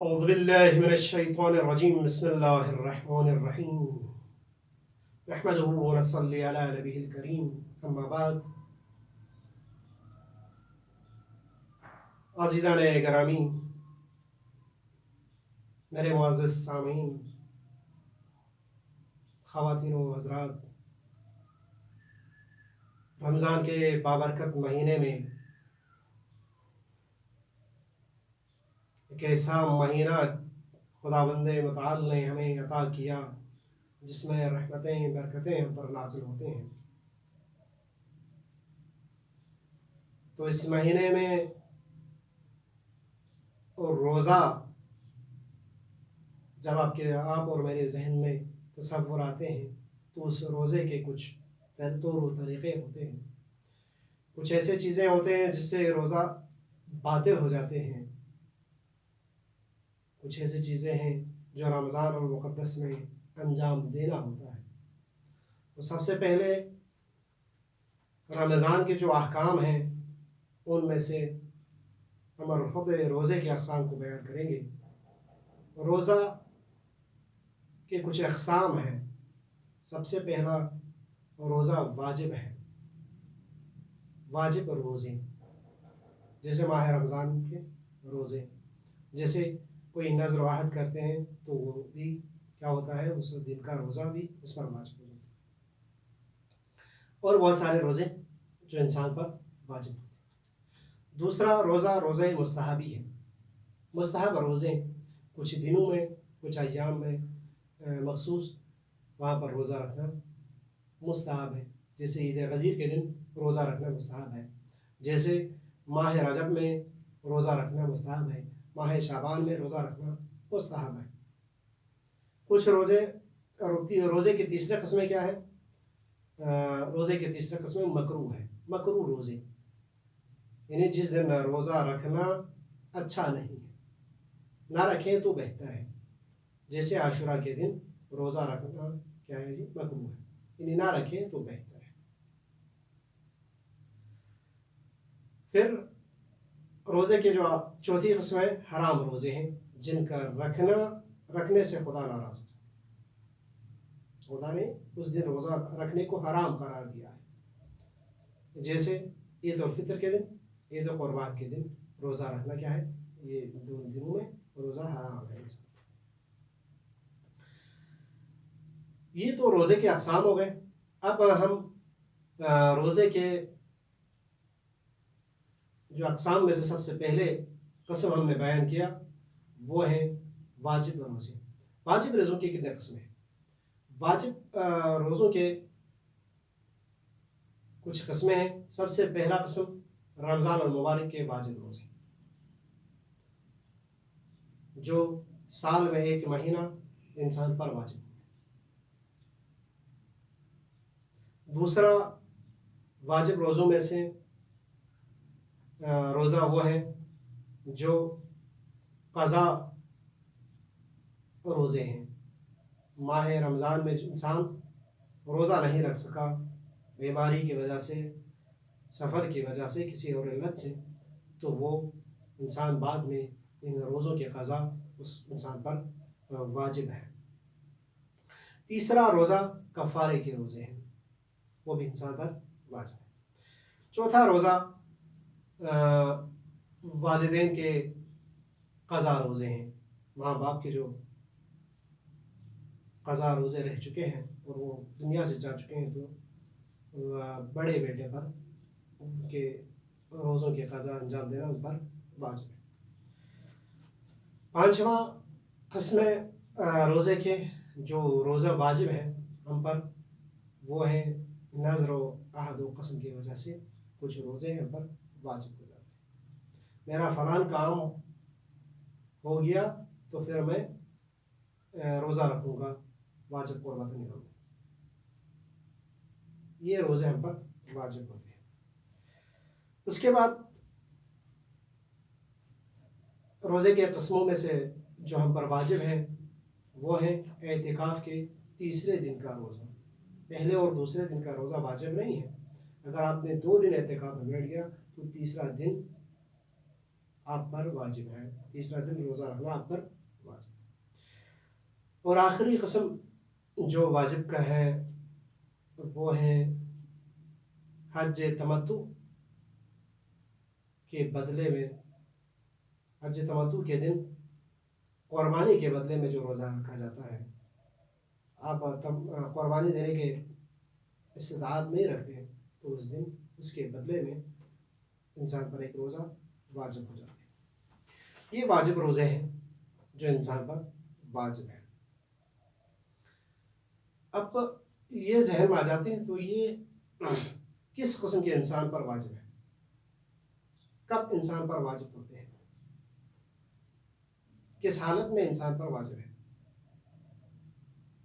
أعوذ بالله من الشيطان الرجيم بسم الله الرحمن الرحيم نحمده ونصلي على نبيه الكريم أما بعد عزیزان گرامی، میرے معزز سامعین، خواتین و حضرات، رمضان کے بابرکت مہینے میں ایک ایسا مہینہ خداوند متعال نے ہمیں عطا کیا جس میں رحمتیں برکتیں ہم پر نازل ہوتے ہیں۔ تو اس مہینے میں روزہ جب آپ اور میرے ذہن میں تصور آتے ہیں تو اس روزے کے کچھ طور و طریقے ہوتے ہیں، کچھ ایسے چیزیں ہوتے ہیں جس سے روزہ باطل ہو جاتے ہیں، کچھ ایسی چیزیں ہیں جو رمضان المقدس میں انجام دینا ہوتا ہے۔ تو سب سے پہلے رمضان کے جو احکام ہیں ان میں سے ہم خود روزے کے اقسام کو بیان کریں گے۔ روزہ کے کچھ اقسام ہیں۔ سب سے پہلا روزہ واجب ہے، واجب روزے، جیسے ماہ رمضان کے روزے، جیسے کوئی نذر و عہد کرتے ہیں تو وہ بھی کیا ہوتا ہے، اس دن کا روزہ بھی اس پر واجب ہو جاتا ہے، اور بہت سارے روزے جو انسان پر واجب ہوتے ہیں۔ دوسرا روزہ مستحبی ہے۔ مستحب روزے کچھ دنوں میں، کچھ ایام میں مخصوص وہاں پر روزہ رکھنا مستحب ہے، جیسے عید غدیر کے دن روزہ رکھنا مستحب ہے، جیسے ماہ رجب میں روزہ رکھنا مستحب ہے، ماہ شعبان میں روزہ رکھنا مستحب ہے۔ کچھ روزے کی تیسرے قسمیں کیا ہے؟ روزے کے تیسرے قسمیں مکروہ ہے، مکروہ روزے، یعنی جس دن روزہ رکھنا اچھا نہیں ہے، نہ رکھیں تو بہتر ہے، جیسے عاشورہ کے دن روزہ رکھنا کیا ہے، مکروہ ہے، یعنی نہ رکھیں تو بہتر ہے۔ پھر روزے کے جو چوتھی قسم ہے حرام روزے ہیں، جن کا رکھنے سے خدا ناراض ہے، خدا نے اس دن روزہ رکھنے کو حرام قرار دیا ہے، جیسے عید الفطر کے دن، عید قربان کے دن روزہ رکھنا کیا ہے، یہ دونوں دنوں میں روزہ حرام ہے۔ یہ تو روزے کے اقسام ہو گئے۔ اب ہم روزے کے جو اقسام میں سے سب سے پہلے قسم ہم نے بیان کیا وہ ہیں واجب روزے۔ واجب روزوں کی کتنے قسم ہیں؟ واجب روزوں کے کچھ قسمیں ہیں۔ سب سے پہلا قسم رمضان المبارک کے واجب روزے، جو سال میں ایک مہینہ انسان پر واجب ہوتے ہیں۔ دوسرا واجب روزوں میں سے روزہ وہ ہے جو قضا روزے ہیں۔ ماہ رمضان میں جو انسان روزہ نہیں رکھ سکا بیماری کی وجہ سے، سفر کی وجہ سے، کسی اور علت سے، تو وہ انسان بعد میں ان روزوں کے قضا اس انسان پر واجب ہے۔ تیسرا روزہ کفارے کے روزے ہیں، وہ بھی انسان پر واجب ہے۔ چوتھا روزہ والدین کے قضا روزے ہیں، ماں باپ کے جو قضا روزے رہ چکے ہیں اور وہ دنیا سے جا چکے ہیں، تو بڑے بیٹے پر ان کے روزوں کے قضا انجام دینا ان پر واجب ہے۔ پانچواں قسم روزے کے جو روزہ واجب ہے ہم پر، وہ ہے نذر و عہد و قسم کی وجہ سے کچھ روزے ہم پر واجب ہو جاتے ہیں۔ میرا فلان کام ہو گیا تو پھر میں روزہ رکھوں گا، واجب قربت نہیں ہوگا، یہ روزے ہم پر واجب ہوتے ہیں۔ اس کے بعد روزے کے قسموں میں سے جو ہم پر واجب ہے وہ ہے اعتکاف کے تیسرے دن کا روزہ۔ پہلے اور دوسرے دن کا روزہ واجب نہیں ہے، اگر آپ نے 2 دن اعتکاف میں بیٹھ گیا تو تیسرا دن آپ پر واجب ہے، تیسرا دن روزہ رکھنا آپ پر واجب۔ اور آخری قسم جو واجب کا ہے وہ ہے حج تمتع کے بدلے میں، حج تمتع کے دن قربانی کے بدلے میں جو روزہ رکھا جاتا ہے، آپ قربانی دینے کے استطاعت نہیں رکھتے تو اس دن اس کے بدلے میں انسان پر ایک روزہ واجب ہو جاتا ہے۔ یہ واجب روزے ہیں جو انسان پر واجب ہیں۔ اب یہ ذہن میں آ جاتے ہیں تو یہ کس قسم کے انسان پر واجب ہے، کب انسان پر واجب ہوتے ہیں، کس حالت میں انسان پر واجب ہے؟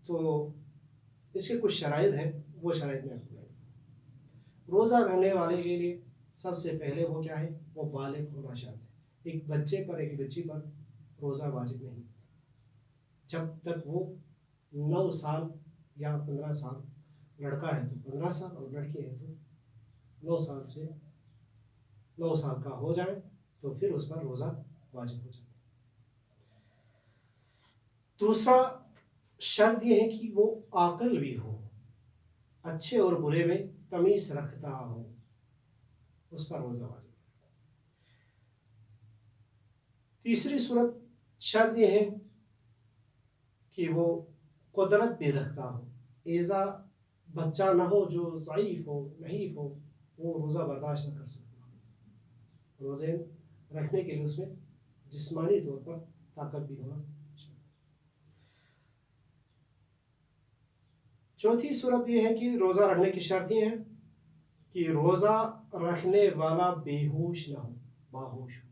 تو اس کے کچھ شرائط ہیں، وہ شرائط میں آپ کو روزہ رکھنے والے کے لیے سب سے پہلے وہ کیا ہے، وہ بالغ ہونا شرط ہے۔ ایک بچے پر، ایک بچی پر روزہ واجب نہیں جب تک وہ 9 سال یا 15 سال، لڑکا ہے تو 15 سال اور لڑکی ہے تو 9 سال کا ہو جائے تو پھر اس پر روزہ واجب ہو جائے۔ دوسرا شرط یہ ہے کہ وہ عاقل بھی ہو، اچھے اور برے میں تمیز رکھتا ہو، اس پر روزہ واجب۔ تیسری صورت شرط یہ ہے کہ وہ قدرت بھی رکھتا ہو، ایزا بچہ نہ ہو جو ضعیف ہو، نحیف ہو، وہ روزہ برداشت نہ کر سکتا ہو۔ روزے رکھنے کے لیے اس میں جسمانی طور پر طاقت بھی ہونا چاہیے۔ چوتھی صورت یہ ہے کہ روزہ رکھنے کی شرط یہ ہے کہ روزہ رکھنے والا بے ہوش نہ ہو، باہوش ہو،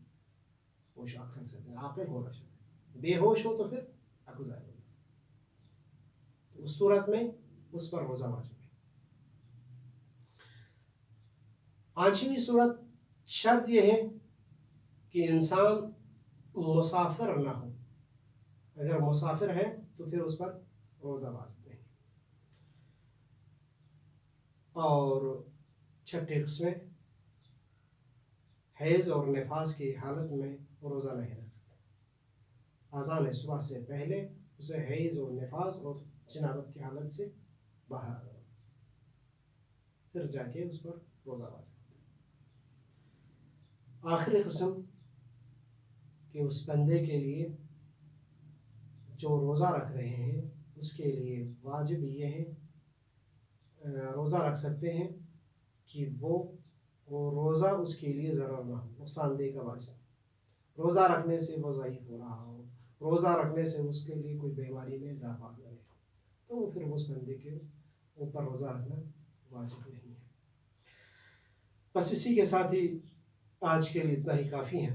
ہوش عقل سے عاقل ہونا چاہیے۔ بے ہوش ہو تو پھر عقل ضائع ہو جاتی ہے، اس صورت میں اس پر روزہ واجب ہے۔ پانچویں صورت شرط یہ ہے کہ انسان مسافر نہ ہو، اگر مسافر ہے تو پھر اس پر روزہ واجب نہیں۔ اور چھٹی قسمیں حیض اور نفاس کی حالت میں روزہ نہیں رکھ سکتے۔ اذان صبح سے پہلے اسے حیض اور نفاس اور جنابت کی حالت سے باہر آ جائے، پھر جا کے اس پر روزہ واجب۔ آخری قسم کہ اس بندے کے لیے جو روزہ رکھ رہے ہیں اس کے لیے واجب یہ ہے، روزہ رکھ سکتے ہیں کہ وہ روزہ اس کے لیے ضرر نہ ہو، نقصان دہ کا باعث۔ روزہ رکھنے سے وہ ضعیف ہو رہا ہو، روزہ رکھنے سے اس کے لیے کوئی بیماری میں اضافہ کرے تو پھر اس بندے کے اوپر روزہ رکھنا واجب نہیں ہے۔ بس اسی کے ساتھ ہی آج کے لیے اتنا ہی کافی ہے۔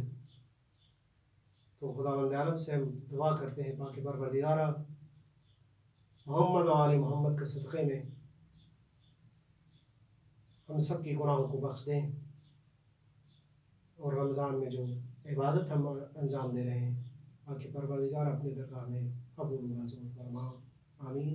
تو خداوند عالم سے ہم دعا کرتے ہیں پاک پروردگارا محمد و آل محمد کے صدقے میں ہم سب کی گناہوں کو بخش دیں، اور رمضان میں جو عبادت ہم انجام دے رہے ہیں پاک پروردگار اپنے درگاہ میں قبول و منظور فرما، آمین۔